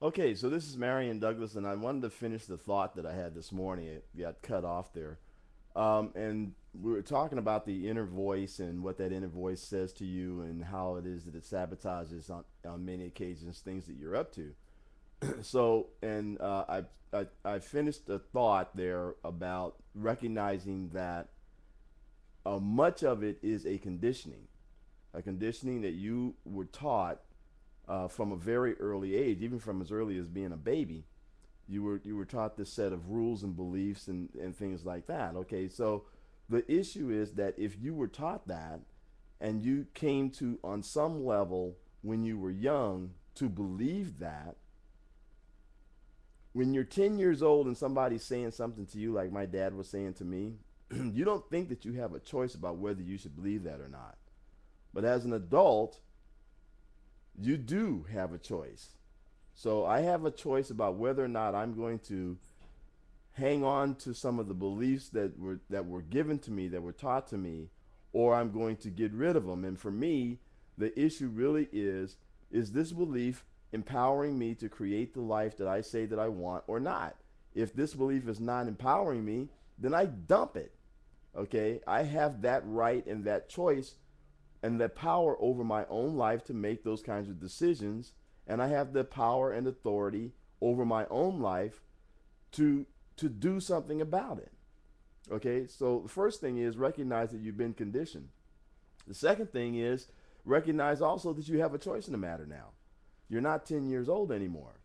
Okay, so this is Marion Douglas, and I wanted to finish the thought that I had this morning. It got cut off there. And we were talking about the inner voice and what that inner voice says to you and how it is that it sabotages on many occasions things that you're up to. So, and I finished the thought there about recognizing that much of it is a conditioning that you were taught from a very early age, even from as early as being a baby. You were taught this set of rules and beliefs and things like that. Okay, so the issue is that if you were taught that and you came to on some level when you were young to believe that, when you're 10 years old and somebody's saying something to you like my dad was saying to me, you don't think that you have a choice about whether you should believe that or not. But as an adult, you do have a choice. So I have a choice about whether or not I'm going to hang on to some of the beliefs that were given to me, that were taught to me, or I'm going to get rid of them. And for me, the issue really is this belief empowering me to create the life that I say that I want or not? If this belief is not empowering me, then I dump it. Okay? I have that right and that choice and the power over my own life to make those kinds of decisions, and I have the power and authority over my own life to do something about it. Okay, so the first thing is recognize that you've been conditioned. The second thing is recognize also that you have a choice in the matter now. You're not 10 years old anymore.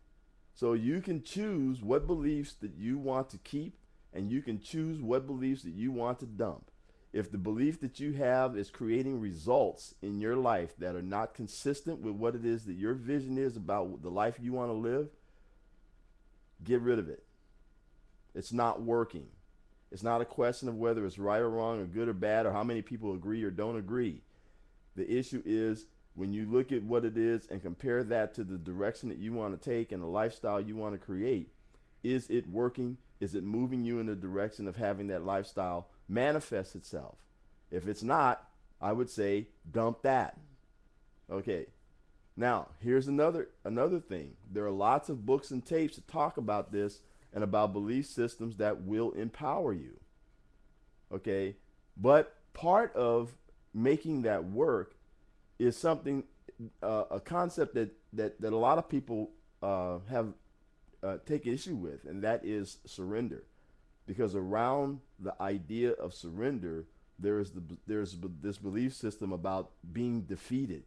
So you can choose what beliefs that you want to keep, and you can choose what beliefs that you want to dump. If the belief that you have is creating results in your life that are not consistent with what it is that your vision is about the life you want to live, get rid of it. It's not working. It's not a question of whether it's right or wrong or good or bad or how many people agree or don't agree. The issue is when you look at what it is and compare that to the direction that you want to take and the lifestyle you want to create, is it working? Is it moving you in the direction of having that lifestyle manifest itself? If it's not, I would say dump that. Okay. Now, here's another thing. There are lots of books and tapes that talk about this and about belief systems that will empower you. Okay? But part of making that work is something a concept that a lot of people have take issue with, and that is surrender. Because around the idea of surrender, there's this belief system about being defeated.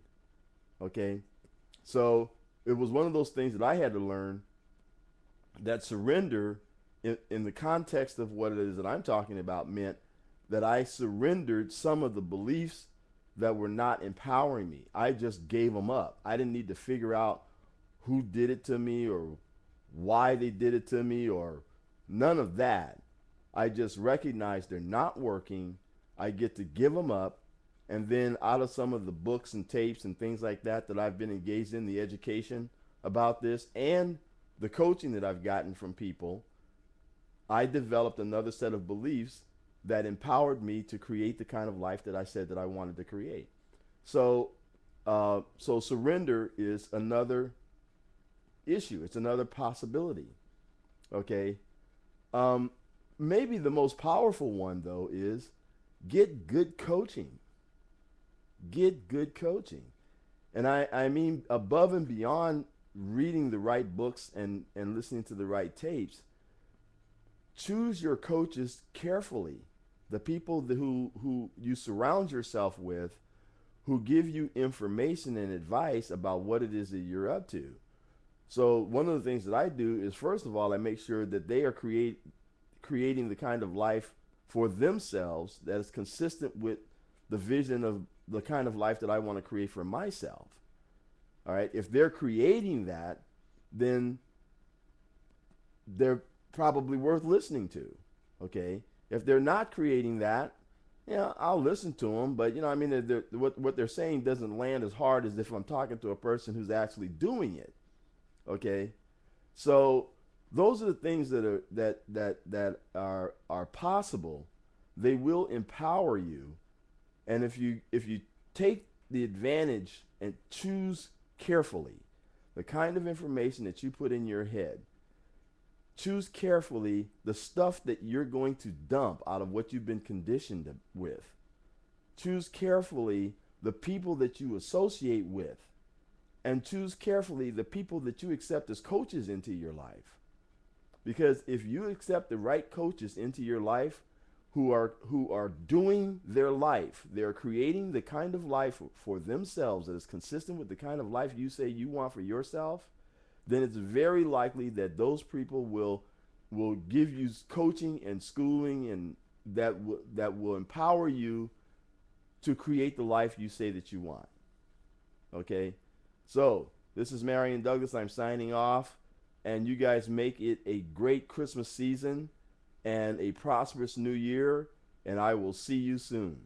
Okay, so it was one of those things that I had to learn that surrender, in the context of what it is that I'm talking about, meant that I surrendered some of the beliefs that were not empowering me. I just gave them up. I didn't need to figure out who did it to me or why they did it to me or none of that. I just recognize they're not working. I get to give them up. And then out of some of the books and tapes and things like that I've been engaged in, the education about this and the coaching that I've gotten from people, I developed another set of beliefs that empowered me to create the kind of life that I said that I wanted to create. So, so surrender is another issue. It's another possibility. Okay. Um, Maybe the most powerful one though is get good coaching. Get good coaching, and I mean above and beyond reading the right books and listening to the right tapes. Choose your coaches carefully. The people who you surround yourself with, who give you information and advice about what it is that you're up to. So one of the things that I do is first of all I make sure that they are creating the kind of life for themselves that is consistent with the vision of the kind of life that I want to create for myself. All right. If they're creating that, then they're probably worth listening to. Okay. If they're not creating that, yeah, I'll listen to them. But I mean, what they're saying doesn't land as hard as if I'm talking to a person who's actually doing it. Okay. So those are the things that are possible. They will empower you, and if you take the advantage and choose carefully, the kind of information that you put in your head. Choose carefully the stuff that you're going to dump out of what you've been conditioned with. Choose carefully the people that you associate with. And choose carefully the people that you accept as coaches into your life. Because if you accept the right coaches into your life who are doing their life, they're creating the kind of life for themselves that is consistent with the kind of life you say you want for yourself, then it's very likely that those people will give you coaching and schooling and that will empower you to create the life you say that you want. Okay? So, this is Marion Douglas. I'm signing off. And you guys make it a great Christmas season and a prosperous new year. And I will see you soon.